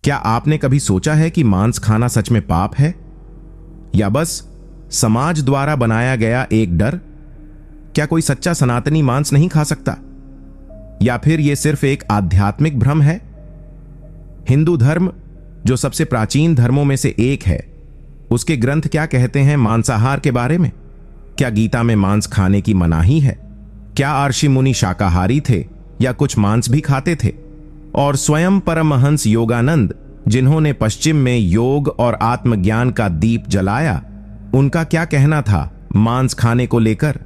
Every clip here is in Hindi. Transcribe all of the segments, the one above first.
क्या आपने कभी सोचा है कि मांस खाना सच में पाप है, या बस समाज द्वारा बनाया गया एक डर? क्या कोई सच्चा सनातनी मांस नहीं खा सकता, या फिर यह सिर्फ एक आध्यात्मिक भ्रम है? हिंदू धर्म, जो सबसे प्राचीन धर्मों में से एक है, उसके ग्रंथ क्या कहते हैं मांसाहार के बारे में? क्या गीता में मांस खाने की मनाही है? क्या ऋषि मुनि शाकाहारी थे या कुछ मांस भी खाते थे? और स्वयं परमहंस योगानंद, जिन्होंने पश्चिम में योग और आत्मज्ञान का दीप जलाया, उनका क्या कहना था मांस खाने को लेकर?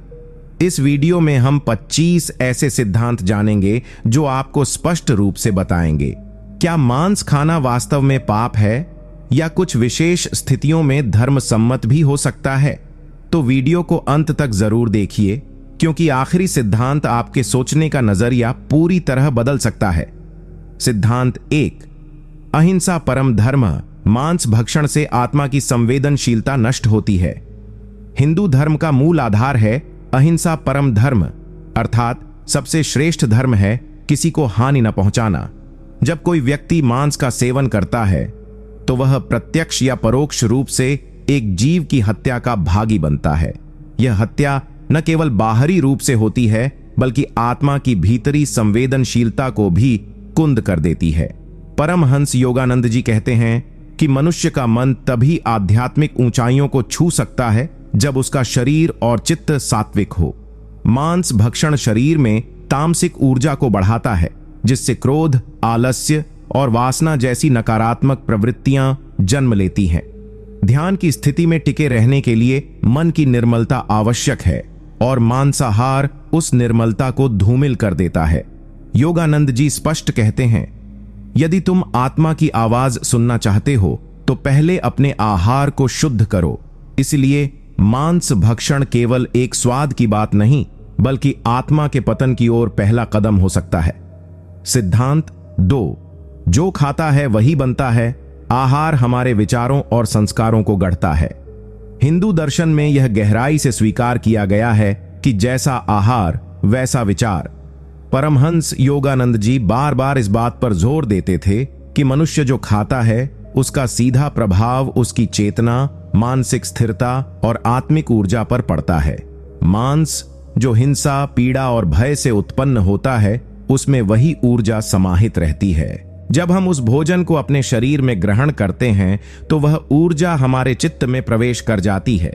इस वीडियो में हम 25 ऐसे सिद्धांत जानेंगे जो आपको स्पष्ट रूप से बताएंगे क्या मांस खाना वास्तव में पाप है या कुछ विशेष स्थितियों में धर्म सम्मत भी हो सकता है। तो वीडियो को अंत तक जरूर देखिए, क्योंकि आखिरी सिद्धांत आपके सोचने का नजरिया पूरी तरह बदल सकता है। सिद्धांत 1, अहिंसा परम धर्म। मांस भक्षण से आत्मा की संवेदनशीलता नष्ट होती है। हिंदू धर्म का मूल आधार है अहिंसा परम धर्म, अर्थात सबसे श्रेष्ठ धर्म है किसी को हानि न पहुंचाना। जब कोई व्यक्ति मांस का सेवन करता है तो वह प्रत्यक्ष या परोक्ष रूप से एक जीव की हत्या का भागी बनता है। यह हत्या न केवल बाहरी रूप से होती है, बल्कि आत्मा की भीतरी संवेदनशीलता को भी कुंद कर देती है। परमहंस योगानंद जी कहते हैं कि मनुष्य का मन तभी आध्यात्मिक ऊंचाइयों को छू सकता है जब उसका शरीर और चित्त सात्विक हो। मांस भक्षण शरीर में तामसिक ऊर्जा को बढ़ाता है, जिससे क्रोध, आलस्य और वासना जैसी नकारात्मक प्रवृत्तियां जन्म लेती हैं। ध्यान की स्थिति में टिके रहने के लिए मन की निर्मलता आवश्यक है, और मांसाहार उस निर्मलता को धूमिल कर देता है। योगानंद जी स्पष्ट कहते हैं, यदि तुम आत्मा की आवाज सुनना चाहते हो तो पहले अपने आहार को शुद्ध करो। इसलिए मांस भक्षण केवल एक स्वाद की बात नहीं, बल्कि आत्मा के पतन की ओर पहला कदम हो सकता है। सिद्धांत 2, जो खाता है वही बनता है। आहार हमारे विचारों और संस्कारों को गढ़ता है। हिंदू दर्शन में यह गहराई से स्वीकार किया गया है कि जैसा आहार वैसा विचार। परमहंस योगानंद जी बार बार इस बात पर जोर देते थे कि मनुष्य जो खाता है उसका सीधा प्रभाव उसकी चेतना, मानसिक स्थिरता और आत्मिक ऊर्जा पर पड़ता है। मांस जो हिंसा, पीड़ा और भय से उत्पन्न होता है, उसमें वही ऊर्जा समाहित रहती है। जब हम उस भोजन को अपने शरीर में ग्रहण करते हैं तो वह ऊर्जा हमारे चित्त में प्रवेश कर जाती है।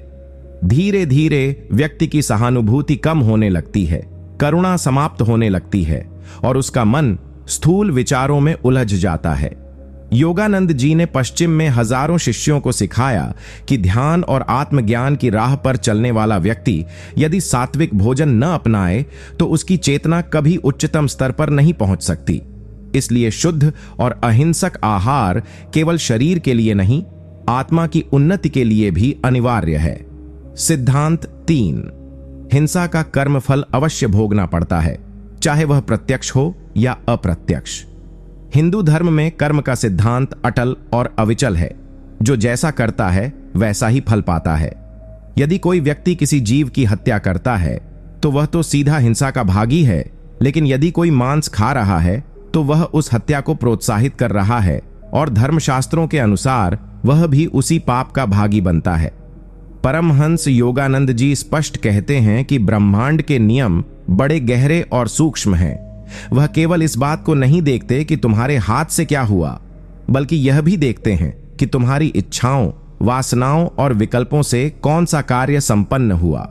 धीरे धीरे व्यक्ति की सहानुभूति कम होने लगती है, करुणा समाप्त होने लगती है और उसका मन स्थूल विचारों में उलझ जाता है। योगानंद जी ने पश्चिम में हजारों शिष्यों को सिखाया कि ध्यान और आत्मज्ञान की राह पर चलने वाला व्यक्ति यदि सात्विक भोजन न अपनाए तो उसकी चेतना कभी उच्चतम स्तर पर नहीं पहुंच सकती। इसलिए शुद्ध और अहिंसक आहार केवल शरीर के लिए नहीं, आत्मा की उन्नति के लिए भी अनिवार्य है। सिद्धांत 3, हिंसा का कर्मफल अवश्य भोगना पड़ता है, चाहे वह प्रत्यक्ष हो या अप्रत्यक्ष। हिंदू धर्म में कर्म का सिद्धांत अटल और अविचल है। जो जैसा करता है वैसा ही फल पाता है। यदि कोई व्यक्ति किसी जीव की हत्या करता है तो वह तो सीधा हिंसा का भागी है, लेकिन यदि कोई मांस खा रहा है तो वह उस हत्या को प्रोत्साहित कर रहा है, और धर्मशास्त्रों के अनुसार वह भी उसी पाप का भागी बनता है। परमहंस योगानंद जी स्पष्ट कहते हैं कि ब्रह्मांड के नियम बड़े गहरे और सूक्ष्म हैं। वह केवल इस बात को नहीं देखते कि तुम्हारे हाथ से क्या हुआ, बल्कि यह भी देखते हैं कि तुम्हारी इच्छाओं, वासनाओं और विकल्पों से कौन सा कार्य संपन्न हुआ।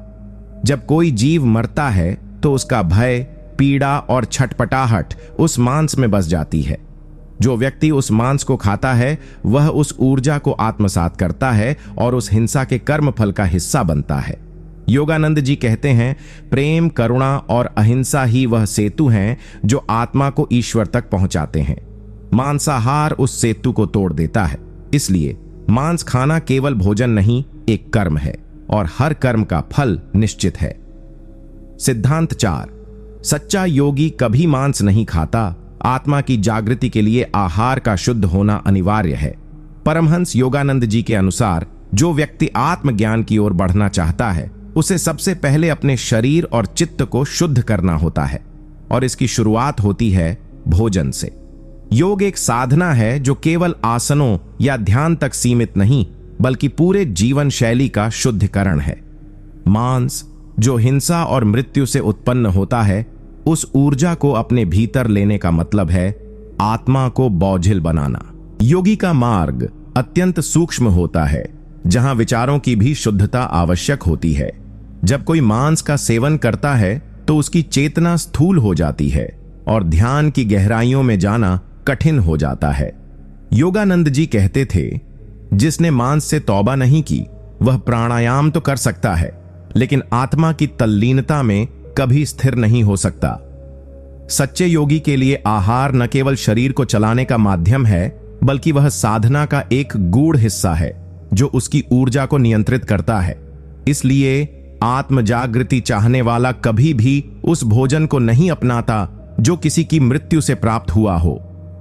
जब कोई जीव मरता है तो उसका भय, पीड़ा और छटपटाहट उस मांस में बस जाती है। जो व्यक्ति उस मांस को खाता है वह उस ऊर्जा को आत्मसात करता है और उस हिंसा के कर्मफल का हिस्सा बनता है। योगानंद जी कहते हैं, प्रेम, करुणा और अहिंसा ही वह सेतु हैं जो आत्मा को ईश्वर तक पहुंचाते हैं। मांसाहार उस सेतु को तोड़ देता है। इसलिए मांस खाना केवल भोजन नहीं, एक कर्म है, और हर कर्म का फल निश्चित है। सिद्धांत 4, सच्चा योगी कभी मांस नहीं खाता। आत्मा की जागृति के लिए आहार का शुद्ध होना अनिवार्य है। परमहंस योगानंद जी के अनुसार जो व्यक्ति आत्मज्ञान की ओर बढ़ना चाहता है उसे सबसे पहले अपने शरीर और चित्त को शुद्ध करना होता है, और इसकी शुरुआत होती है भोजन से। योग एक साधना है जो केवल आसनों या ध्यान तक सीमित नहीं, बल्कि पूरे जीवन शैली का शुद्धिकरण है। मांस, जो हिंसा और मृत्यु से उत्पन्न होता है, उस ऊर्जा को अपने भीतर लेने का मतलब है आत्मा को बोझिल बनाना। योगी का मार्ग अत्यंत सूक्ष्म होता है, जहां विचारों की भी शुद्धता आवश्यक होती है। जब कोई मांस का सेवन करता है तो उसकी चेतना स्थूल हो जाती है और ध्यान की गहराइयों में जाना कठिन हो जाता है। योगानंद जी कहते थे, जिसने मांस से तौबा नहीं की वह प्राणायाम तो कर सकता है, लेकिन आत्मा की तल्लीनता में कभी स्थिर नहीं हो सकता। सच्चे योगी के लिए आहार न केवल शरीर को चलाने का माध्यम है, बल्कि वह साधना का एक गूढ़ हिस्सा है जो उसकी ऊर्जा को नियंत्रित करता है। इसलिए आत्म जागृति चाहने वाला कभी भी उस भोजन को नहीं अपनाता जो किसी की मृत्यु से प्राप्त हुआ हो।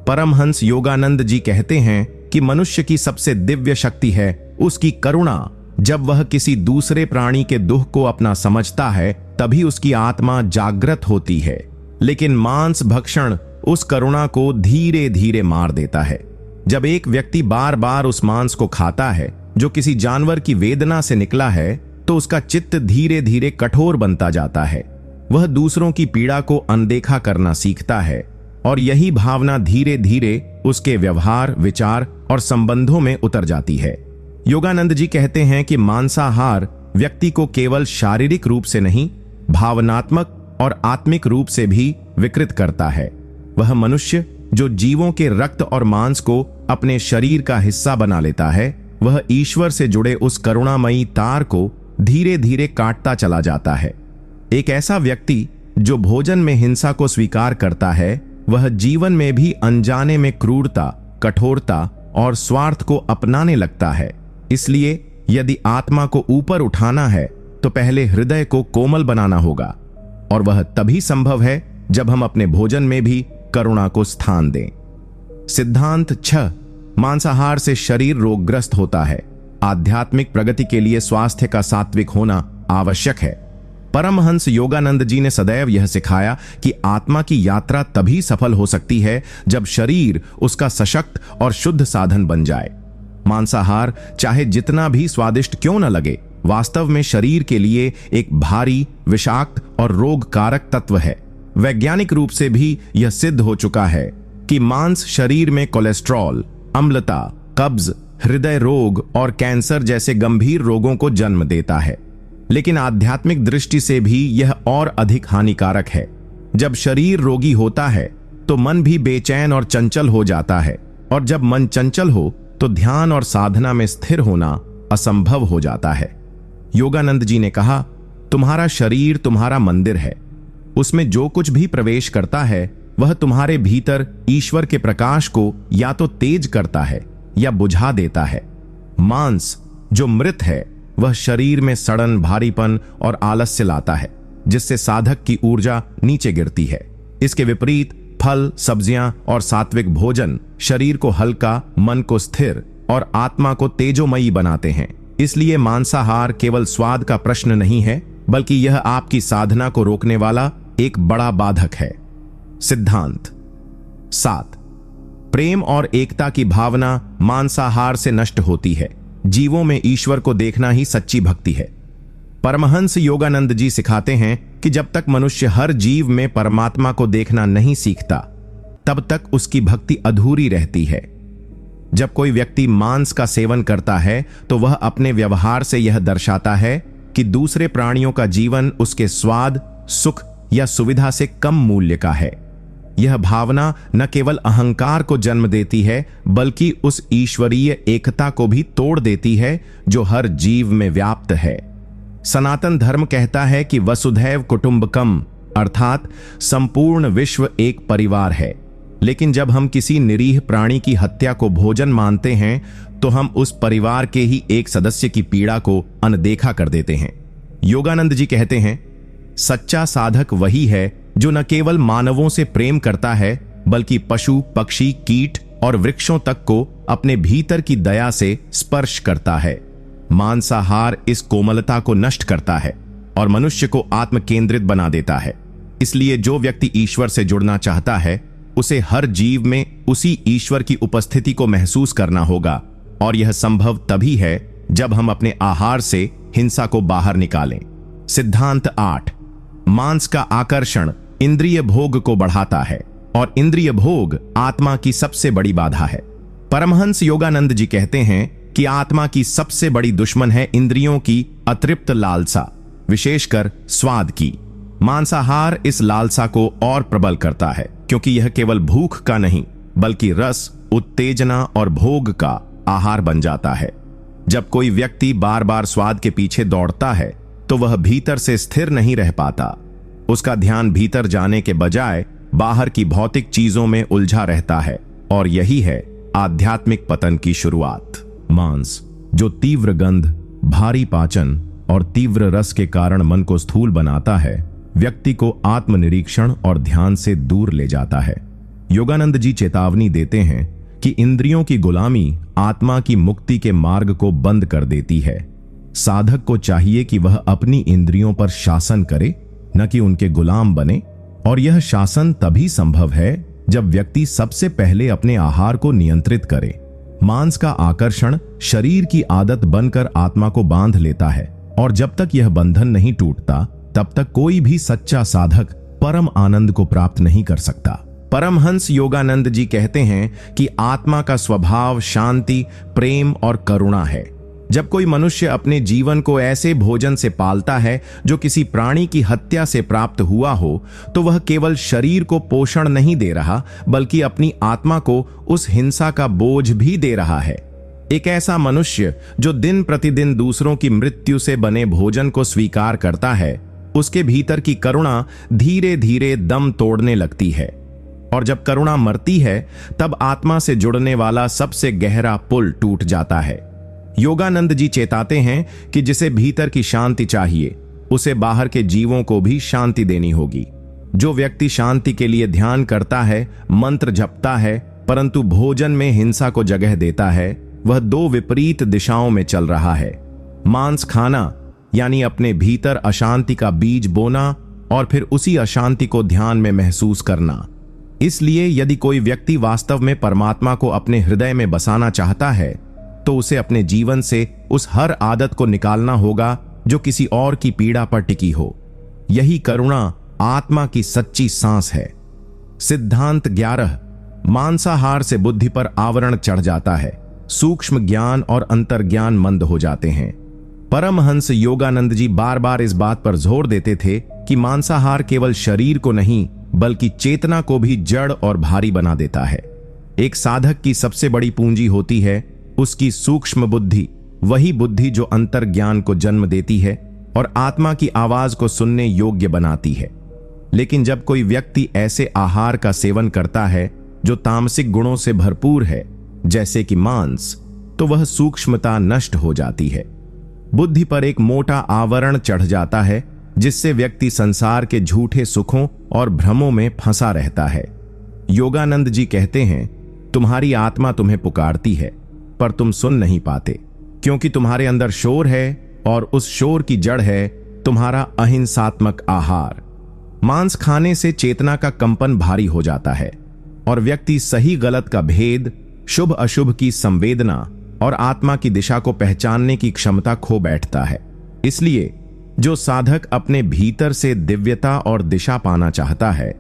परमहंस योगानंद जी कहते हैं कि मनुष्य की सबसे दिव्य शक्ति है उसकी करुणा। जब वह किसी दूसरे प्राणी के दुख को अपना समझता है, तभी उसकी आत्मा जागृत होती है। लेकिन मांस भक्षण उस करुणा को धीरे धीरे मार देता है। जब एक व्यक्ति बार बार उस मांस को खाता है जो किसी जानवर की वेदना से निकला है, तो उसका चित्त धीरे धीरे कठोर बनता जाता है। वह दूसरों की पीड़ा को अनदेखा करना सीखता है और यही भावना धीरे धीरे उसके व्यवहार, विचार और संबंधों में उतर जाती है। योगानंद जी कहते हैं कि मांसाहार व्यक्ति को केवल शारीरिक रूप से नहीं, भावनात्मक और आत्मिक रूप से भी विकृत करता है। वह मनुष्य जो जीवों के रक्त और मांस को अपने शरीर का हिस्सा बना लेता है, वह ईश्वर से जुड़े उस करुणामयी तार को धीरे धीरे काटता चला जाता है। एक ऐसा व्यक्ति जो भोजन में हिंसा को स्वीकार करता है, वह जीवन में भी अनजाने में क्रूरता, कठोरता और स्वार्थ को अपनाने लगता है। इसलिए यदि आत्मा को ऊपर उठाना है तो पहले हृदय को कोमल बनाना होगा, और वह तभी संभव है जब हम अपने भोजन में भी करुणा को स्थान दें। सिद्धांत 6, मांसाहार से शरीर रोगग्रस्त होता है। आध्यात्मिक प्रगति के लिए स्वास्थ्य का सात्विक होना आवश्यक है। परमहंस योगानंद जी ने सदैव यह सिखाया कि आत्मा की यात्रा तभी सफल हो सकती है जब शरीर उसका सशक्त और शुद्ध साधन बन जाए। मांसाहार चाहे जितना भी स्वादिष्ट क्यों न लगे, वास्तव में शरीर के लिए एक भारी, विषाक्त और रोगकारक तत्व है। वैज्ञानिक रूप से भी यह सिद्ध हो चुका है कि मांस शरीर में कोलेस्ट्रॉल, अम्लता, कब्ज, हृदय रोग और कैंसर जैसे गंभीर रोगों को जन्म देता है। लेकिन आध्यात्मिक दृष्टि से भी यह और अधिक हानिकारक है। जब शरीर रोगी होता है तो मन भी बेचैन और चंचल हो जाता है, और जब मन चंचल हो तो ध्यान और साधना में स्थिर होना असंभव हो जाता है। योगानंद जी ने कहा, तुम्हारा शरीर तुम्हारा मंदिर है। उसमें जो कुछ भी प्रवेश करता है वह तुम्हारे भीतर ईश्वर के प्रकाश को या तो तेज करता है या बुझा देता है। मांस जो मृत है वह शरीर में सड़न, भारीपन और आलस्य लाता है, जिससे साधक की ऊर्जा नीचे गिरती है। इसके विपरीत फल, सब्जियां और सात्विक भोजन शरीर को हल्का, मन को स्थिर और आत्मा को तेजोमयी बनाते हैं। इसलिए मांसाहार केवल स्वाद का प्रश्न नहीं है, बल्कि यह आपकी साधना को रोकने वाला एक बड़ा बाधक है। सिद्धांत 7, प्रेम और एकता की भावना मांसाहार से नष्ट होती है। जीवों में ईश्वर को देखना ही सच्ची भक्ति है। परमहंस योगानंद जी सिखाते हैं कि जब तक मनुष्य हर जीव में परमात्मा को देखना नहीं सीखता, तब तक उसकी भक्ति अधूरी रहती है। जब कोई व्यक्ति मांस का सेवन करता है तो वह अपने व्यवहार से यह दर्शाता है कि दूसरे प्राणियों का जीवन उसके स्वाद, सुख या सुविधा से कम मूल्य का है। यह भावना न केवल अहंकार को जन्म देती है, बल्कि उस ईश्वरीय एकता को भी तोड़ देती है जो हर जीव में व्याप्त है। सनातन धर्म कहता है कि वसुधैव कुटुंबकम, अर्थात संपूर्ण विश्व एक परिवार है। लेकिन जब हम किसी निरीह प्राणी की हत्या को भोजन मानते हैं तो हम उस परिवार के ही एक सदस्य की पीड़ा को अनदेखा कर देते हैं। योगानंद जी कहते हैं, सच्चा साधक वही है जो न केवल मानवों से प्रेम करता है, बल्कि पशु, पक्षी, कीट और वृक्षों तक को अपने भीतर की दया से स्पर्श करता है। मांसाहार इस कोमलता को नष्ट करता है और मनुष्य को आत्म केंद्रित बना देता है। इसलिए जो व्यक्ति ईश्वर से जुड़ना चाहता है उसे हर जीव में उसी ईश्वर की उपस्थिति को महसूस करना होगा, और यह संभव तभी है जब हम अपने आहार से हिंसा को बाहर निकालें। सिद्धांत 8। मांस का आकर्षण इंद्रिय भोग को बढ़ाता है, और इंद्रिय भोग आत्मा की सबसे बड़ी बाधा है। परमहंस योगानंद जी कहते हैं कि आत्मा की सबसे बड़ी दुश्मन है इंद्रियों की अतृप्त लालसा, विशेषकर स्वाद की। मांसाहार इस लालसा को और प्रबल करता है, क्योंकि यह केवल भूख का नहीं बल्कि रस, उत्तेजना और भोग का आहार बन जाता है। जब कोई व्यक्ति बार बार स्वाद के पीछे दौड़ता है तो वह भीतर से स्थिर नहीं रह पाता। उसका ध्यान भीतर जाने के बजाय बाहर की भौतिक चीजों में उलझा रहता है, और यही है आध्यात्मिक पतन की शुरुआत। मांस, जो तीव्र गंध, भारी पाचन और तीव्र रस के कारण मन को स्थूल बनाता है, व्यक्ति को आत्मनिरीक्षण और ध्यान से दूर ले जाता है। योगानंद जी चेतावनी देते हैं कि इंद्रियों की गुलामी आत्मा की मुक्ति के मार्ग को बंद कर देती है। साधक को चाहिए कि वह अपनी इंद्रियों पर शासन करे, न कि उनके गुलाम बने, और यह शासन तभी संभव है जब व्यक्ति सबसे पहले अपने आहार को नियंत्रित करे। मांस का आकर्षण शरीर की आदत बनकर आत्मा को बांध लेता है, और जब तक यह बंधन नहीं टूटता तब तक कोई भी सच्चा साधक परम आनंद को प्राप्त नहीं कर सकता। परमहंस योगानंद जी कहते हैं कि आत्मा का स्वभाव शांति, प्रेम और करुणा है। जब कोई मनुष्य अपने जीवन को ऐसे भोजन से पालता है जो किसी प्राणी की हत्या से प्राप्त हुआ हो, तो वह केवल शरीर को पोषण नहीं दे रहा बल्कि अपनी आत्मा को उस हिंसा का बोझ भी दे रहा है। एक ऐसा मनुष्य जो दिन प्रतिदिन दूसरों की मृत्यु से बने भोजन को स्वीकार करता है, उसके भीतर की करुणा धीरे धीरे दम तोड़ने लगती है, और जब करुणा मरती है तब आत्मा से जुड़ने वाला सबसे गहरा पुल टूट जाता है। योगानंद जी चेताते हैं कि जिसे भीतर की शांति चाहिए, उसे बाहर के जीवों को भी शांति देनी होगी। जो व्यक्ति शांति के लिए ध्यान करता है, मंत्र जपता है, परंतु भोजन में हिंसा को जगह देता है, वह दो विपरीत दिशाओं में चल रहा है। मांस खाना यानी अपने भीतर अशांति का बीज बोना और फिर उसी अशांति को ध्यान में महसूस करना। इसलिए यदि कोई व्यक्ति वास्तव में परमात्मा को अपने हृदय में बसाना चाहता है, तो उसे अपने जीवन से उस हर आदत को निकालना होगा जो किसी और की पीड़ा पर टिकी हो। यही करुणा आत्मा की सच्ची सांस है। सिद्धांत 11। मांसाहार से बुद्धि पर आवरण चढ़ जाता है, सूक्ष्म ज्ञान और अंतर्ज्ञान मंद हो जाते हैं। परमहंस योगानंद जी बार बार इस बात पर जोर देते थे कि मांसाहार केवल शरीर को नहीं बल्कि चेतना को भी जड़ और भारी बना देता है। एक साधक की सबसे बड़ी पूंजी होती है उसकी सूक्ष्म बुद्धि, वही बुद्धि जो अंतर्ज्ञान को जन्म देती है और आत्मा की आवाज को सुनने योग्य बनाती है। लेकिन जब कोई व्यक्ति ऐसे आहार का सेवन करता है जो तामसिक गुणों से भरपूर है, जैसे कि मांस, तो वह सूक्ष्मता नष्ट हो जाती है। बुद्धि पर एक मोटा आवरण चढ़ जाता है जिससे व्यक्ति संसार के झूठे सुखों और भ्रमों में फंसा रहता है। योगानंद जी कहते हैं, तुम्हारी आत्मा तुम्हें पुकारती है पर तुम सुन नहीं पाते, क्योंकि तुम्हारे अंदर शोर है और उस शोर की जड़ है तुम्हारा अहिंसात्मक आहार। मांस खाने से चेतना का कंपन भारी हो जाता है और व्यक्ति सही गलत का भेद, शुभ अशुभ की संवेदना और आत्मा की दिशा को पहचानने की क्षमता खो बैठता है। इसलिए जो साधक अपने भीतर से दिव्यता और दिशा पाना चाहता है,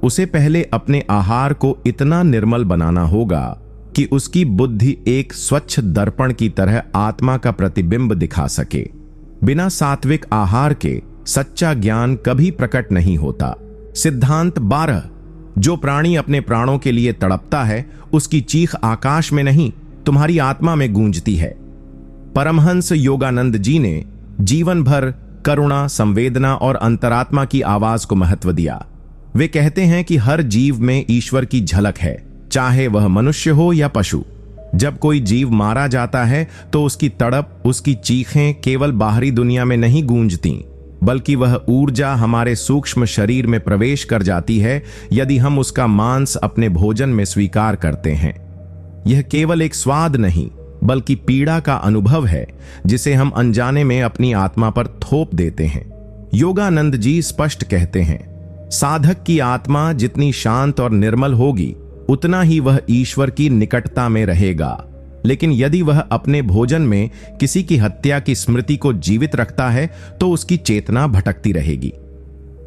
उसे पहले अपने आहार को इतना निर्मल बनाना होगा कि उसकी बुद्धि एक स्वच्छ दर्पण की तरह आत्मा का प्रतिबिंब दिखा सके। बिना सात्विक आहार के सच्चा ज्ञान कभी प्रकट नहीं होता। सिद्धांत 12। जो प्राणी अपने प्राणों के लिए तड़पता है, उसकी चीख आकाश में नहीं तुम्हारी आत्मा में गूंजती है। परमहंस योगानंद जी ने जीवन भर करुणा, संवेदना और अंतरात्मा की आवाज को महत्व दिया। वे कहते हैं कि हर जीव में ईश्वर की झलक है, चाहे वह मनुष्य हो या पशु। जब कोई जीव मारा जाता है तो उसकी तड़प, उसकी चीखें केवल बाहरी दुनिया में नहीं गूंजती, बल्कि वह ऊर्जा हमारे सूक्ष्म शरीर में प्रवेश कर जाती है यदि हम उसका मांस अपने भोजन में स्वीकार करते हैं। यह केवल एक स्वाद नहीं बल्कि पीड़ा का अनुभव है जिसे हम अनजाने में अपनी आत्मा पर थोप देते हैं। योगानंद जी स्पष्ट कहते हैं, साधक की आत्मा जितनी शांत और निर्मल होगी उतना ही वह ईश्वर की निकटता में रहेगा। लेकिन यदि वह अपने भोजन में किसी की हत्या की स्मृति को जीवित रखता है तो उसकी चेतना भटकती रहेगी।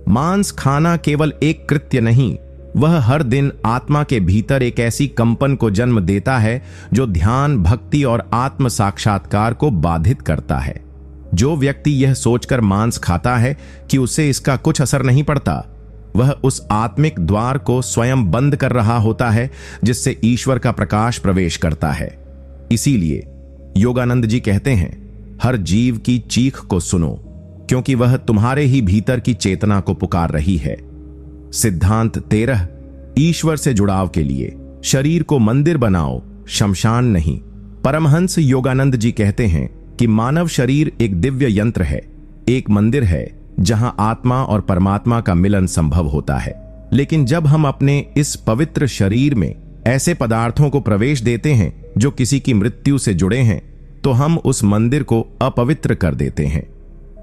मांस खाना केवल एक कृत्य नहीं, वह हर दिन आत्मा के भीतर एक ऐसी कंपन को जन्म देता है जो ध्यान, भक्ति और आत्म साक्षात्कार को बाधित करता है। जो व्यक्ति यह सोचकर मांस खाता है कि उसे इसका कुछ असर नहीं पड़ता, वह उस आत्मिक द्वार को स्वयं बंद कर रहा होता है जिससे ईश्वर का प्रकाश प्रवेश करता है। इसीलिए योगानंद जी कहते हैं, हर जीव की चीख को सुनो, क्योंकि वह तुम्हारे ही भीतर की चेतना को पुकार रही है। सिद्धांत 13, ईश्वर से जुड़ाव के लिए शरीर को मंदिर बनाओ, शमशान नहीं। परमहंस योगानंद जी कहते हैं कि मानव शरीर एक दिव्य यंत्र है, एक मंदिर है जहां आत्मा और परमात्मा का मिलन संभव होता है। लेकिन जब हम अपने इस पवित्र शरीर में ऐसे पदार्थों को प्रवेश देते हैं जो किसी की मृत्यु से जुड़े हैं, तो हम उस मंदिर को अपवित्र कर देते हैं।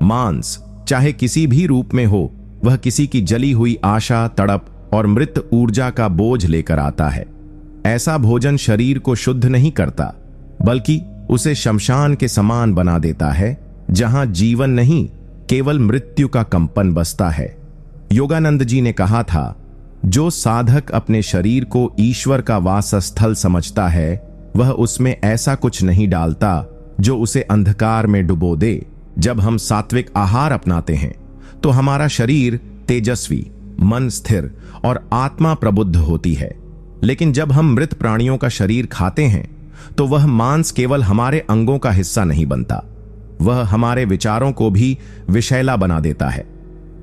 मांस चाहे किसी भी रूप में हो, वह किसी की जली हुई आशा, तड़प और मृत ऊर्जा का बोझ लेकर आता है। ऐसा भोजन शरीर को शुद्ध नहीं करता, बल्कि उसे शमशान के समान बना देता है, जहां जीवन नहीं, केवल मृत्यु का कंपन बसता है। योगानंद जी ने कहा था, जो साधक अपने शरीर को ईश्वर का वासस्थल समझता है, वह उसमें ऐसा कुछ नहीं डालता जो उसे अंधकार में डुबो दे। जब हम सात्विक आहार अपनाते हैं तो हमारा शरीर तेजस्वी, मन स्थिर और आत्मा प्रबुद्ध होती है। लेकिन जब हम मृत प्राणियों का शरीर खाते हैं तो वह मांस केवल हमारे अंगों का हिस्सा नहीं बनता, वह हमारे विचारों को भी विषैला बना देता है।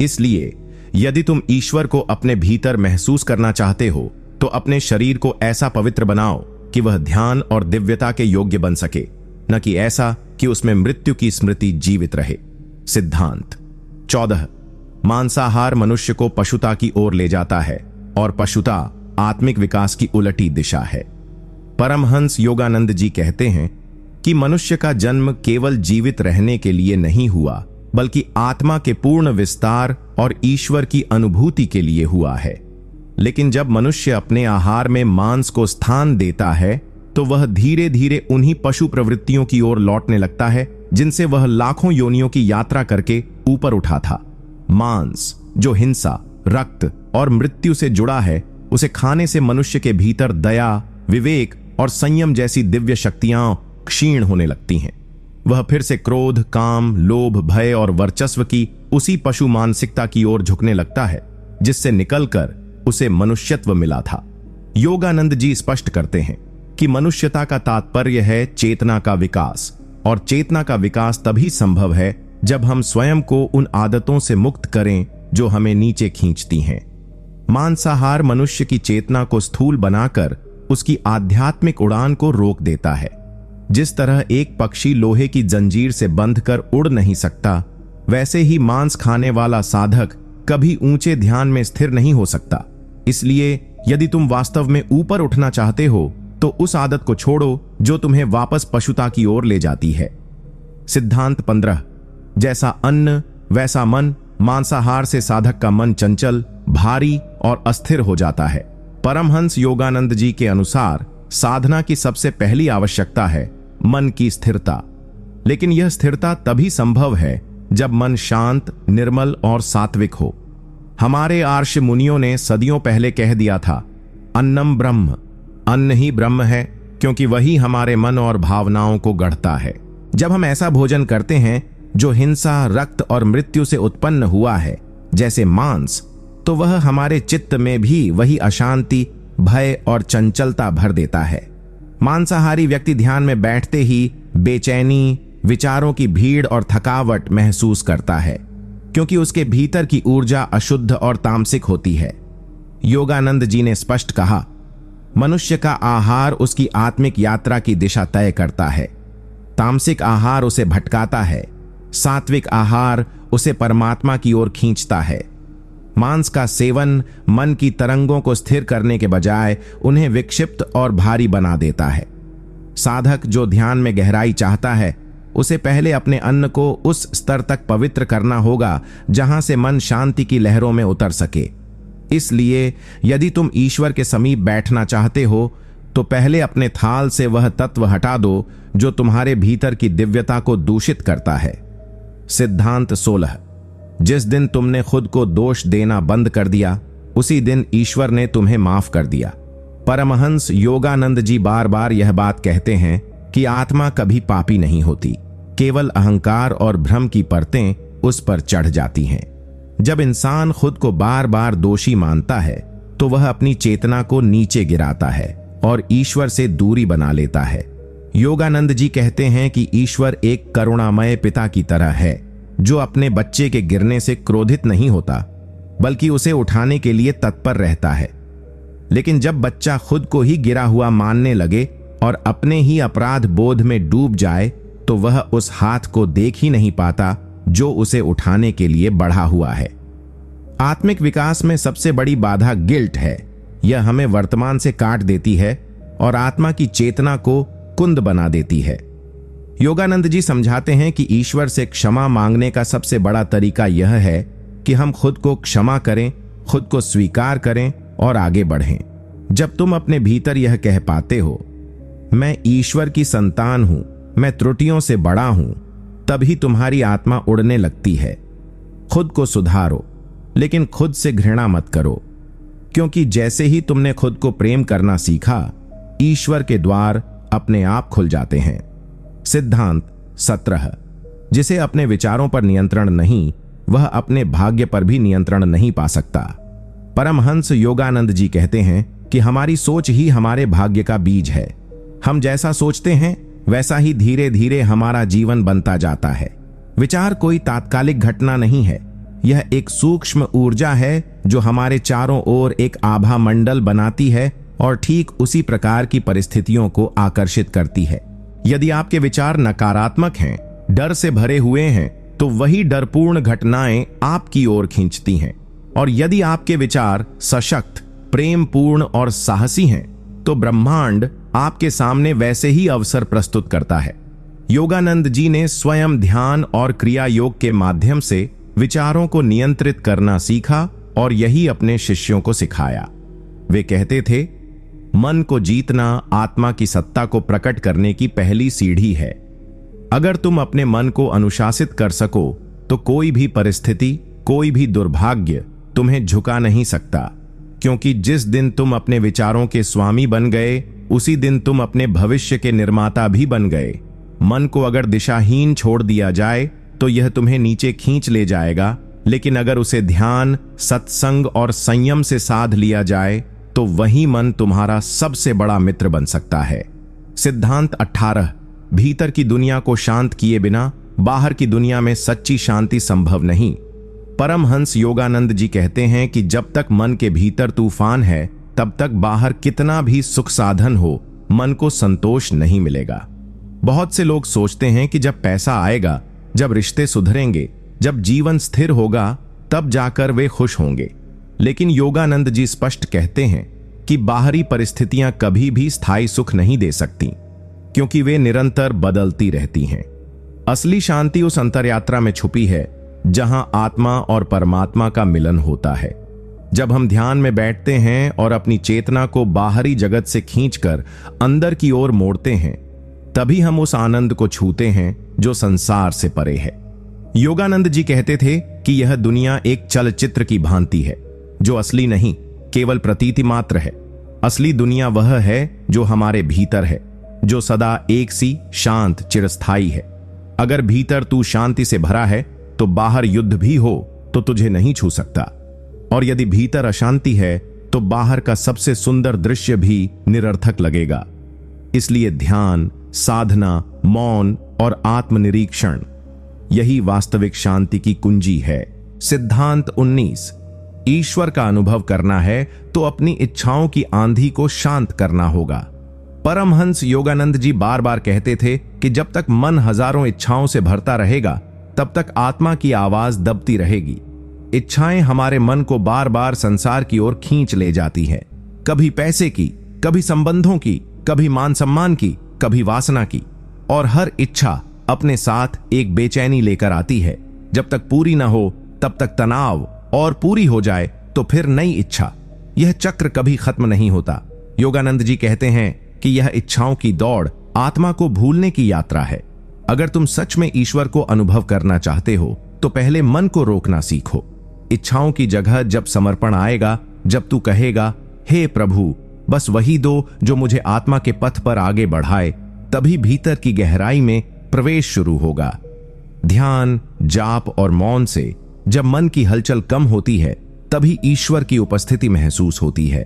इसलिए यदि तुम ईश्वर को अपने भीतर महसूस करना चाहते हो तो अपने शरीर को ऐसा पवित्र बनाओ कि वह ध्यान और दिव्यता के योग्य बन सके, न कि ऐसा कि उसमें मृत्यु की स्मृति जीवित रहे। सिद्धांत 14, मांसाहार मनुष्य को पशुता की ओर ले जाता है और पशुता आत्मिक विकास की उलटी दिशा है। परमहंस योगानंद जी कहते हैं कि मनुष्य का जन्म केवल जीवित रहने के लिए नहीं हुआ, बल्कि आत्मा के पूर्ण विस्तार और ईश्वर की अनुभूति के लिए हुआ है। लेकिन जब मनुष्य अपने आहार में मांस को स्थान देता है तो वह धीरे धीरे उन्हीं पशु प्रवृत्तियों की ओर लौटने लगता है जिनसे वह लाखों योनियों की यात्रा करके ऊपर उठा था। मांस जो हिंसा, रक्त और मृत्यु से जुड़ा है, उसे खाने से मनुष्य के भीतर दया, विवेक और संयम जैसी दिव्य शक्तियां क्षीण होने लगती हैं। वह फिर से क्रोध, काम, लोभ, भय और वर्चस्व की उसी पशु मानसिकता की ओर झुकने लगता है जिससे निकलकर उसे मनुष्यत्व मिला था। योगानंद जी स्पष्ट करते हैं कि मनुष्यता का तात्पर्य है चेतना का विकास, और चेतना का विकास तभी संभव है जब हम स्वयं को उन आदतों से मुक्त करें जो हमें नीचे खींचती हैं। मांसाहार मनुष्य की चेतना को स्थूल बनाकर उसकी आध्यात्मिक उड़ान को रोक देता है। जिस तरह एक पक्षी लोहे की जंजीर से बंधकर उड़ नहीं सकता, वैसे ही मांस खाने वाला साधक कभी ऊंचे ध्यान में स्थिर नहीं हो सकता। इसलिए यदि तुम वास्तव में ऊपर उठना चाहते हो तो उस आदत को छोड़ो जो तुम्हें वापस पशुता की ओर ले जाती है। सिद्धांत 15, जैसा अन्न वैसा मन। मांसाहार से साधक का मन चंचल, भारी और अस्थिर हो जाता है। परमहंस योगानंद जी के अनुसार साधना की सबसे पहली आवश्यकता है मन की स्थिरता। लेकिन यह स्थिरता तभी संभव है जब मन शांत, निर्मल और सात्विक हो। हमारे आर्ष मुनियों ने सदियों पहले कह दिया था, अन्नम ब्रह्म, अन्न ही ब्रह्म है, क्योंकि वही हमारे मन और भावनाओं को गढ़ता है। जब हम ऐसा भोजन करते हैं जो हिंसा, रक्त और मृत्यु से उत्पन्न हुआ है, जैसे मांस, तो वह हमारे चित्त में भी वही अशांति, भय और चंचलता भर देता है। मांसाहारी व्यक्ति ध्यान में बैठते ही बेचैनी, विचारों की भीड़ और थकावट महसूस करता है, क्योंकि उसके भीतर की ऊर्जा अशुद्ध और तामसिक होती है। योगानंद जी ने स्पष्ट कहा, मनुष्य का आहार उसकी आत्मिक यात्रा की दिशा तय करता है। तामसिक आहार उसे भटकाता है, सात्विक आहार उसे परमात्मा की ओर खींचता है। मांस का सेवन मन की तरंगों को स्थिर करने के बजाय उन्हें विक्षिप्त और भारी बना देता है। साधक जो ध्यान में गहराई चाहता है, उसे पहले अपने अन्न को उस स्तर तक पवित्र करना होगा जहां से मन शांति की लहरों में उतर सके। इसलिए यदि तुम ईश्वर के समीप बैठना चाहते हो तो पहले अपने थाल से वह तत्व हटा दो जो तुम्हारे भीतर की दिव्यता को दूषित करता है। सिद्धांत 16। जिस दिन तुमने खुद को दोष देना बंद कर दिया उसी दिन ईश्वर ने तुम्हें माफ कर दिया। परमहंस योगानंद जी बार बार यह बात कहते हैं कि आत्मा कभी पापी नहीं होती, केवल अहंकार और भ्रम की परतें उस पर चढ़ जाती हैं। जब इंसान खुद को बार बार दोषी मानता है तो वह अपनी चेतना को नीचे गिराता है और ईश्वर से दूरी बना लेता है। योगानंद जी कहते हैं कि ईश्वर एक करुणामय पिता की तरह है जो अपने बच्चे के गिरने से क्रोधित नहीं होता बल्कि उसे उठाने के लिए तत्पर रहता है। लेकिन जब बच्चा खुद को ही गिरा हुआ मानने लगे और अपने ही अपराध बोध में डूब जाए तो वह उस हाथ को देख ही नहीं पाता जो उसे उठाने के लिए बढ़ा हुआ है। आत्मिक विकास में सबसे बड़ी बाधा गिल्ट है। यह हमें वर्तमान से काट देती है और आत्मा की चेतना को कुंद बना देती है। योगानंद जी समझाते हैं कि ईश्वर से क्षमा मांगने का सबसे बड़ा तरीका यह है कि हम खुद को क्षमा करें, खुद को स्वीकार करें और आगे बढ़ें। जब तुम अपने भीतर यह कह पाते हो, मैं ईश्वर की संतान हूं, मैं त्रुटियों से बड़ा हूं, तभी तुम्हारी आत्मा उड़ने लगती है। खुद को सुधारो, लेकिन खुद से घृणा मत करो, क्योंकि जैसे ही तुमने खुद को प्रेम करना सीखा, ईश्वर के द्वार अपने आप खुल जाते हैं। सिद्धांत 17। जिसे अपने विचारों पर नियंत्रण नहीं, वह अपने भाग्य पर भी नियंत्रण नहीं पा सकता। परमहंस योगानंद जी कहते हैं कि हमारी सोच ही हमारे भाग्य का बीज है। हम जैसा सोचते हैं वैसा ही धीरे धीरे हमारा जीवन बनता जाता है। विचार कोई तात्कालिक घटना नहीं है, यह एक सूक्ष्म ऊर्जा है जो हमारे चारों ओर एक आभा मंडल बनाती है और ठीक उसी प्रकार की परिस्थितियों को आकर्षित करती है। यदि आपके विचार नकारात्मक हैं, डर से भरे हुए हैं, तो वही डरपूर्ण घटनाएं आपकी ओर खींचती हैं। और यदि आपके विचार सशक्त, प्रेमपूर्ण और साहसी हैं, तो ब्रह्मांड आपके सामने वैसे ही अवसर प्रस्तुत करता है। योगानंद जी ने स्वयं ध्यान और क्रिया योग के माध्यम से विचारों को नियंत्रित करना सीखा और यही अपने शिष्यों को सिखाया। वे कहते थे, मन को जीतना आत्मा की सत्ता को प्रकट करने की पहली सीढ़ी है। अगर तुम अपने मन को अनुशासित कर सको तो कोई भी परिस्थिति, कोई भी दुर्भाग्य तुम्हें झुका नहीं सकता, क्योंकि जिस दिन तुम अपने विचारों के स्वामी बन गए उसी दिन तुम अपने भविष्य के निर्माता भी बन गए। मन को अगर दिशाहीन छोड़ दिया जाए तो यह तुम्हें नीचे खींच ले जाएगा, लेकिन अगर उसे ध्यान, सत्संग और संयम से साध लिया जाए तो वही मन तुम्हारा सबसे बड़ा मित्र बन सकता है। सिद्धांत 18। भीतर की दुनिया को शांत किए बिना बाहर की दुनिया में सच्ची शांति संभव नहीं। परमहंस योगानंद जी कहते हैं कि जब तक मन के भीतर तूफान है तब तक बाहर कितना भी सुख साधन हो, मन को संतोष नहीं मिलेगा। बहुत से लोग सोचते हैं कि जब पैसा आएगा, जब रिश्ते सुधरेंगे, जब जीवन स्थिर होगा, तब जाकर वे खुश होंगे। लेकिन योगानंद जी स्पष्ट कहते हैं कि बाहरी परिस्थितियां कभी भी स्थायी सुख नहीं दे सकती, क्योंकि वे निरंतर बदलती रहती हैं। असली शांति उस अंतरयात्रा में छुपी है जहां आत्मा और परमात्मा का मिलन होता है। जब हम ध्यान में बैठते हैं और अपनी चेतना को बाहरी जगत से खींचकर अंदर की ओर मोड़ते हैं, तभी हम उस आनंद को छूते हैं जो संसार से परे है। योगानंद जी कहते थे कि यह दुनिया एक चलचित्र की भांति है जो असली नहीं, केवल प्रतीति मात्र है। असली दुनिया वह है जो हमारे भीतर है, जो सदा एक सी शांत चिरस्थायी है। अगर भीतर तू शांति से भरा है तो बाहर युद्ध भी हो तो तुझे नहीं छू सकता, और यदि भीतर अशांति है तो बाहर का सबसे सुंदर दृश्य भी निरर्थक लगेगा। इसलिए ध्यान, साधना, मौन और आत्मनिरीक्षण यही वास्तविक शांति की कुंजी है। सिद्धांत 19। ईश्वर का अनुभव करना है तो अपनी इच्छाओं की आंधी को शांत करना होगा। परमहंस योगानंद जी बार बार कहते थे कि जब तक मन हजारों इच्छाओं से भरता रहेगा तब तक आत्मा की आवाज दबती रहेगी। इच्छाएं हमारे मन को बार बार संसार की ओर खींच ले जाती हैं, कभी पैसे की, कभी संबंधों की, कभी मान सम्मान की, कभी वासना की, और हर इच्छा अपने साथ एक बेचैनी लेकर आती है। जब तक पूरी ना हो तब तक तनाव, और पूरी हो जाए तो फिर नई इच्छा। यह चक्र कभी खत्म नहीं होता। योगानंद जी कहते हैं कि यह इच्छाओं की दौड़ आत्मा को भूलने की यात्रा है। अगर तुम सच में ईश्वर को अनुभव करना चाहते हो तो पहले मन को रोकना सीखो। इच्छाओं की जगह जब समर्पण आएगा, जब तू कहेगा, हे प्रभु बस वही दो जो मुझे आत्मा के पथ पर आगे बढ़ाए, तभी भीतर की गहराई में प्रवेश शुरू होगा। ध्यान, जाप और मौन से जब मन की हलचल कम होती है, तभी ईश्वर की उपस्थिति महसूस होती है।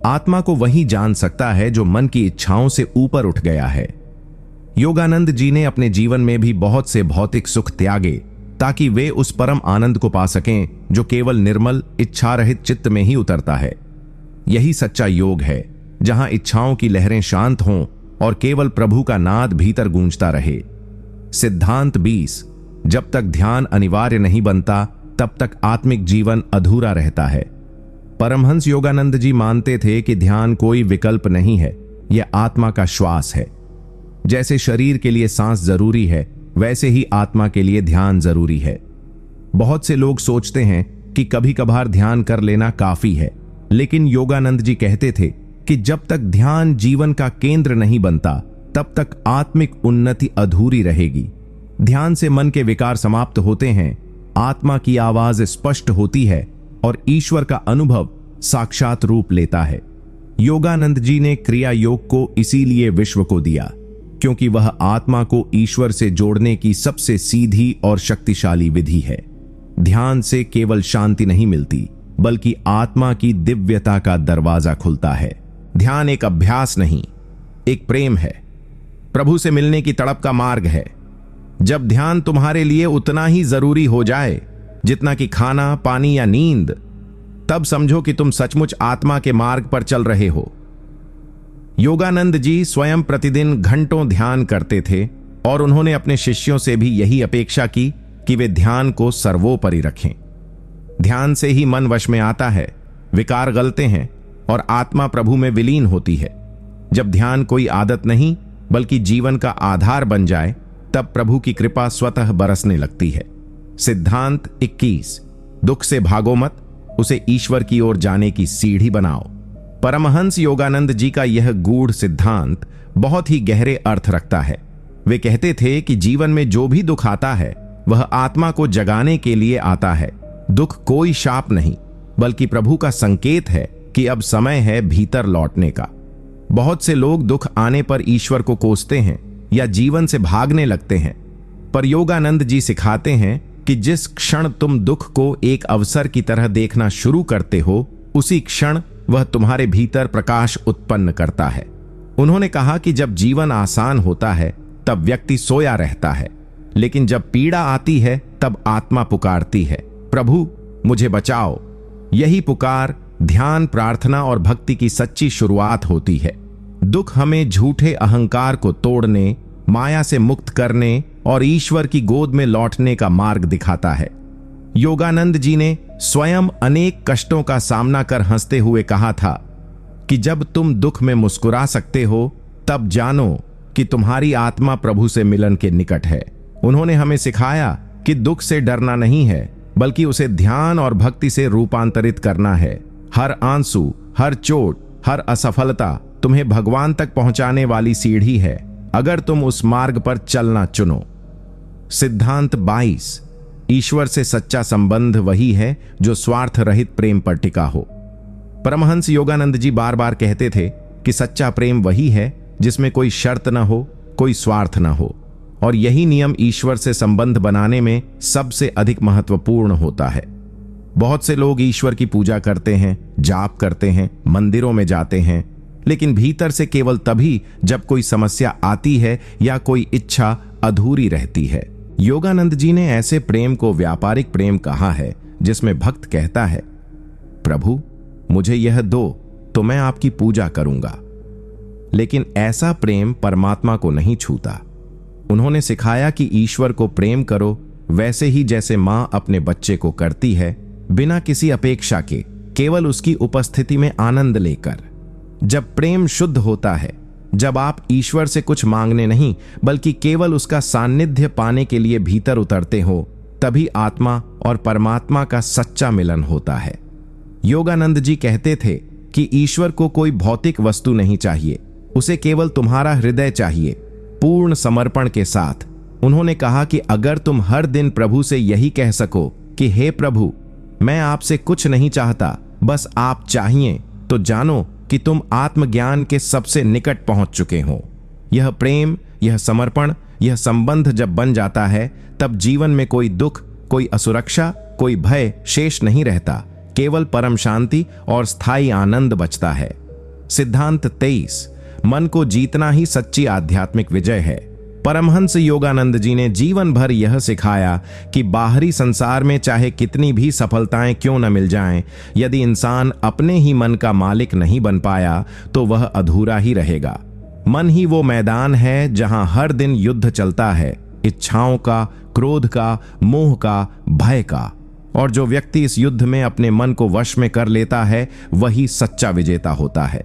आत्मा को वही जान सकता है जो मन की इच्छाओं से ऊपर उठ गया है। योगानंद जी ने अपने जीवन में भी बहुत से भौतिक सुख त्यागे ताकि वे उस परम आनंद को पा सकें जो केवल निर्मल इच्छा रहित चित्त में ही उतरता है। यही सच्चा योग है, जहां इच्छाओं की लहरें शांत हों और केवल प्रभु का नाद भीतर गूंजता रहे। सिद्धांत 20। जब तक ध्यान अनिवार्य नहीं बनता, तब तक आत्मिक जीवन अधूरा रहता है। परमहंस योगानंद जी मानते थे कि ध्यान कोई विकल्प नहीं है, यह आत्मा का श्वास है। जैसे शरीर के लिए सांस जरूरी है, वैसे ही आत्मा के लिए ध्यान जरूरी है। बहुत से लोग सोचते हैं कि कभी कभार ध्यान कर लेना काफी है, लेकिन योगानंद जी कहते थे कि जब तक ध्यान जीवन का केंद्र नहीं बनता, तब तक आत्मिक उन्नति अधूरी रहेगी। ध्यान से मन के विकार समाप्त होते हैं, आत्मा की आवाज स्पष्ट होती है और ईश्वर का अनुभव साक्षात रूप लेता है। योगानंद जी ने क्रिया योग को इसीलिए विश्व को दिया, क्योंकि वह आत्मा को ईश्वर से जोड़ने की सबसे सीधी और शक्तिशाली विधि है। ध्यान से केवल शांति नहीं मिलती, बल्कि आत्मा की दिव्यता का दरवाजा खुलता है। ध्यान एक अभ्यास नहीं, एक प्रेम है। प्रभु से मिलने की तड़प का मार्ग है। जब ध्यान तुम्हारे लिए उतना ही जरूरी हो जाए जितना कि खाना, पानी या नींद, तब समझो कि तुम सचमुच आत्मा के मार्ग पर चल रहे हो। योगानंद जी स्वयं प्रतिदिन घंटों ध्यान करते थे और उन्होंने अपने शिष्यों से भी यही अपेक्षा की कि वे ध्यान को सर्वोपरि रखें। ध्यान से ही मन वश में आता है, विकार गलते हैं और आत्मा प्रभु में विलीन होती है। जब ध्यान कोई आदत नहीं बल्कि जीवन का आधार बन जाए, तब प्रभु की कृपा स्वतः बरसने लगती है। सिद्धांत 21। दुख से भागो मत, उसे ईश्वर की ओर जाने की सीढ़ी बनाओ। परमहंस योगानंद जी का यह गूढ़ सिद्धांत बहुत ही गहरे अर्थ रखता है। वे कहते थे कि जीवन में जो भी दुख आता है, वह आत्मा को जगाने के लिए आता है। दुख कोई शाप नहीं, बल्कि प्रभु का संकेत है कि अब समय है भीतर लौटने का। बहुत से लोग दुख आने पर ईश्वर को कोसते हैं या जीवन से भागने लगते हैं, पर योगानंद जी सिखाते हैं कि जिस क्षण तुम दुख को एक अवसर की तरह देखना शुरू करते हो, उसी क्षण वह तुम्हारे भीतर प्रकाश उत्पन्न करता है। उन्होंने कहा कि जब जीवन आसान होता है तब व्यक्ति सोया रहता है, लेकिन जब पीड़ा आती है तब आत्मा पुकारती है, प्रभु मुझे बचाओ। यही पुकार ध्यान, प्रार्थना और भक्ति की सच्ची शुरुआत होती है। दुख हमें झूठे अहंकार को तोड़ने, माया से मुक्त करने और ईश्वर की गोद में लौटने का मार्ग दिखाता है। योगानंद जी ने स्वयं अनेक कष्टों का सामना कर हंसते हुए कहा था कि जब तुम दुख में मुस्कुरा सकते हो, तब जानो कि तुम्हारी आत्मा प्रभु से मिलन के निकट है। उन्होंने हमें सिखाया कि दुख से डरना नहीं है, बल्कि उसे ध्यान और भक्ति से रूपांतरित करना है। हर आंसू, हर चोट, हर असफलता तुम्हें भगवान तक पहुंचाने वाली सीढ़ी है, अगर तुम उस मार्ग पर चलना चुनो। सिद्धांत 22। ईश्वर से सच्चा संबंध वही है जो स्वार्थ रहित प्रेम पर टिका हो। परमहंस योगानंद जी बार बार कहते थे कि सच्चा प्रेम वही है जिसमें कोई शर्त न हो, कोई स्वार्थ न हो, और यही नियम ईश्वर से संबंध बनाने में सबसे अधिक महत्वपूर्ण होता है। बहुत से लोग ईश्वर की पूजा करते हैं, जाप करते हैं, मंदिरों में जाते हैं, लेकिन भीतर से केवल तभी जब कोई समस्या आती है या कोई इच्छा अधूरी रहती है। योगानंद जी ने ऐसे प्रेम को व्यापारिक प्रेम कहा है, जिसमें भक्त कहता है, प्रभु मुझे यह दो तो मैं आपकी पूजा करूंगा। लेकिन ऐसा प्रेम परमात्मा को नहीं छूता। उन्होंने सिखाया कि ईश्वर को प्रेम करो वैसे ही जैसे मां अपने बच्चे को करती है, बिना किसी अपेक्षा के, केवल उसकी उपस्थिति में आनंद लेकर। जब प्रेम शुद्ध होता है, जब आप ईश्वर से कुछ मांगने नहीं बल्कि केवल उसका सानिध्य पाने के लिए भीतर उतरते हो, तभी आत्मा और परमात्मा का सच्चा मिलन होता है। योगानंद जी कहते थे कि ईश्वर को कोई भौतिक वस्तु नहीं चाहिए, उसे केवल तुम्हारा हृदय चाहिए, पूर्ण समर्पण के साथ। उन्होंने कहा कि अगर तुम हर दिन प्रभु से यही कह सको कि हे प्रभु, मैं आपसे कुछ नहीं चाहता, बस आप चाहिए, तो जानो कि तुम आत्मज्ञान के सबसे निकट पहुंच चुके हो। यह प्रेम, यह समर्पण, यह संबंध जब बन जाता है, तब जीवन में कोई दुख, कोई असुरक्षा, कोई भय शेष नहीं रहता। केवल परम शांति और स्थायी आनंद बचता है। सिद्धांत 23। मन को जीतना ही सच्ची आध्यात्मिक विजय है। परमहंस योगानंद जी ने जीवन भर यह सिखाया कि बाहरी संसार में चाहे कितनी भी सफलताएं क्यों न मिल जाएं, यदि इंसान अपने ही मन का मालिक नहीं बन पाया तो वह अधूरा ही रहेगा। मन ही वो मैदान है जहां हर दिन युद्ध चलता है, इच्छाओं का, क्रोध का, मोह का, भय का। और जो व्यक्ति इस युद्ध में अपने मन को वश में कर लेता है, वही सच्चा विजेता होता है।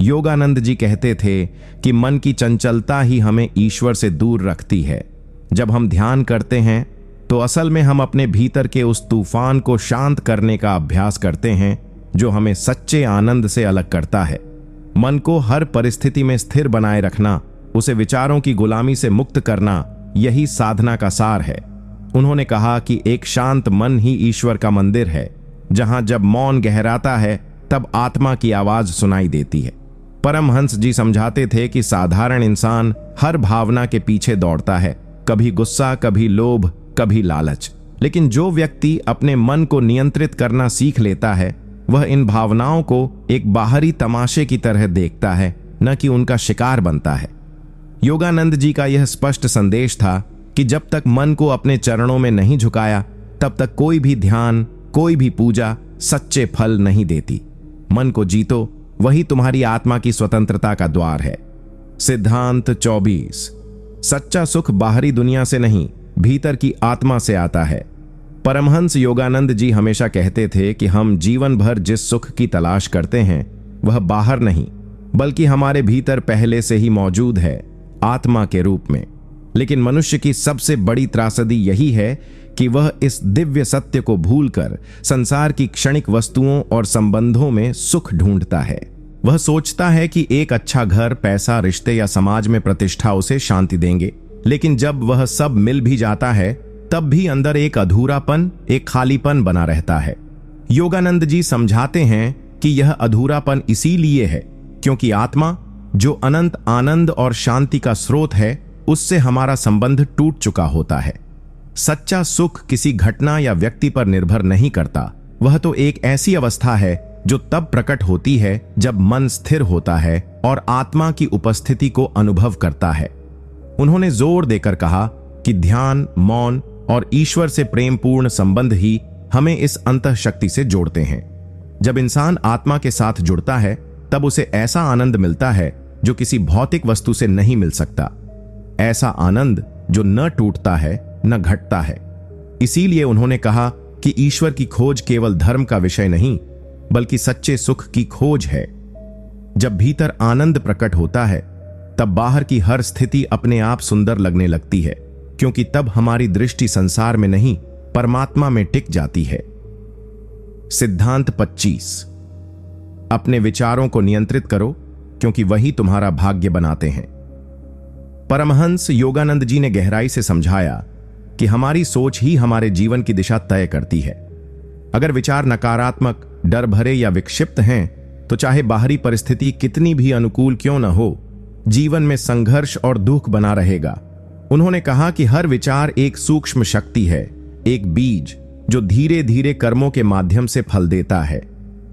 योगानंद जी कहते थे कि मन की चंचलता ही हमें ईश्वर से दूर रखती है। जब हम ध्यान करते हैं तो असल में हम अपने भीतर के उस तूफान को शांत करने का अभ्यास करते हैं जो हमें सच्चे आनंद से अलग करता है। मन को हर परिस्थिति में स्थिर बनाए रखना, उसे विचारों की गुलामी से मुक्त करना, यही साधना का सार है। उन्होंने कहा कि एक शांत मन ही ईश्वर का मंदिर है, जहां जब मौन गहराता है तब आत्मा की आवाज सुनाई देती है। परमहंस जी समझाते थे कि साधारण इंसान हर भावना के पीछे दौड़ता है, कभी गुस्सा, कभी लोभ, कभी लालच। लेकिन जो व्यक्ति अपने मन को नियंत्रित करना सीख लेता है, वह इन भावनाओं को एक बाहरी तमाशे की तरह देखता है, न कि उनका शिकार बनता है। योगानंद जी का यह स्पष्ट संदेश था कि जब तक मन को अपने चरणों में नहीं झुकाया, तब तक कोई भी ध्यान, कोई भी पूजा सच्चे फल नहीं देती। मन को जीतो, वही तुम्हारी आत्मा की स्वतंत्रता का द्वार है। सिद्धांत 24। सच्चा सुख बाहरी दुनिया से नहीं, भीतर की आत्मा से आता है। परमहंस योगानंद जी हमेशा कहते थे कि हम जीवन भर जिस सुख की तलाश करते हैं, वह बाहर नहीं, बल्कि हमारे भीतर पहले से ही मौजूद है, आत्मा के रूप में। लेकिन मनुष्य की सबसे बड़ी त्रासदी यही है कि वह इस दिव्य सत्य को भूलकर संसार की क्षणिक वस्तुओं और संबंधों में सुख ढूंढता है। वह सोचता है कि एक अच्छा घर, पैसा, रिश्ते या समाज में प्रतिष्ठा उसे शांति देंगे, लेकिन जब वह सब मिल भी जाता है, तब भी अंदर एक अधूरापन, एक खालीपन बना रहता है। योगानंद जी समझाते हैं कि यह अधूरापन इसीलिए है क्योंकि आत्मा, जो अनंत आनंद और शांति का स्रोत है, उससे हमारा संबंध टूट चुका होता है। सच्चा सुख किसी घटना या व्यक्ति पर निर्भर नहीं करता। वह तो एक ऐसी अवस्था है जो तब प्रकट होती है जब मन स्थिर होता है और आत्मा की उपस्थिति को अनुभव करता है। उन्होंने जोर देकर कहा कि ध्यान, मौन और ईश्वर से प्रेमपूर्ण संबंध ही हमें इस अंतःशक्ति से जोड़ते हैं। जब इंसान आत्मा के साथ जुड़ता है, तब उसे ऐसा आनंद मिलता है जो किसी भौतिक वस्तु से नहीं मिल सकता। ऐसा आनंद जो न टूटता है, न घटता है। इसीलिए उन्होंने कहा कि ईश्वर की खोज केवल धर्म का विषय नहीं, बल्कि सच्चे सुख की खोज है। जब भीतर आनंद प्रकट होता है, तब बाहर की हर स्थिति अपने आप सुंदर लगने लगती है, क्योंकि तब हमारी दृष्टि संसार में नहीं, परमात्मा में टिक जाती है। सिद्धांत 25। अपने विचारों को नियंत्रित करो, क्योंकि वही तुम्हारा भाग्य बनाते हैं। परमहंस योगानंद जी ने गहराई से समझाया कि हमारी सोच ही हमारे जीवन की दिशा तय करती है। अगर विचार नकारात्मक, डर भरे या विक्षिप्त हैं, तो चाहे बाहरी परिस्थिति कितनी भी अनुकूल क्यों न हो, जीवन में संघर्ष और दुख बना रहेगा। उन्होंने कहा कि हर विचार एक सूक्ष्म शक्ति है, एक बीज जो धीरे धीरे कर्मों के माध्यम से फल देता है।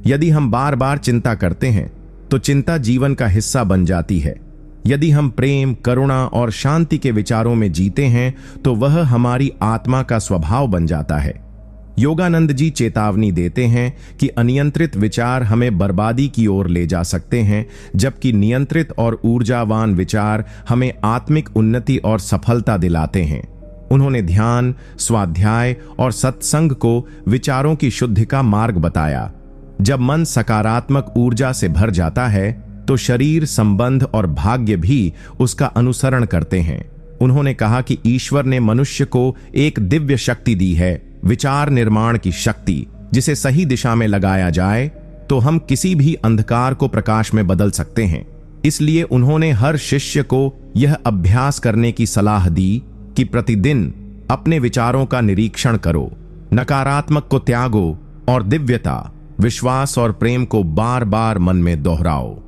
यदि हम बार बार चिंता करते हैं, तो चिंता जीवन का हिस्सा बन जाती है। यदि हम प्रेम, करुणा और शांति के विचारों में जीते हैं, तो वह हमारी आत्मा का स्वभाव बन जाता है। योगानंद जी चेतावनी देते हैं कि अनियंत्रित विचार हमें बर्बादी की ओर ले जा सकते हैं, जबकि नियंत्रित और ऊर्जावान विचार हमें आत्मिक उन्नति और सफलता दिलाते हैं। उन्होंने ध्यान, स्वाध्याय और सत्संग को विचारों की शुद्धि का मार्ग बताया। जब मन सकारात्मक ऊर्जा से भर जाता है, तो शरीर, संबंध और भाग्य भी उसका अनुसरण करते हैं। उन्होंने कहा कि ईश्वर ने मनुष्य को एक दिव्य शक्ति दी है, विचार निर्माण की शक्ति, जिसे सही दिशा में लगाया जाए तो हम किसी भी अंधकार को प्रकाश में बदल सकते हैं। इसलिए उन्होंने हर शिष्य को यह अभ्यास करने की सलाह दी कि प्रतिदिन अपने विचारों का निरीक्षण करो, नकारात्मक को त्यागो और दिव्यता, विश्वास और प्रेम को बार बार मन में दोहराओ।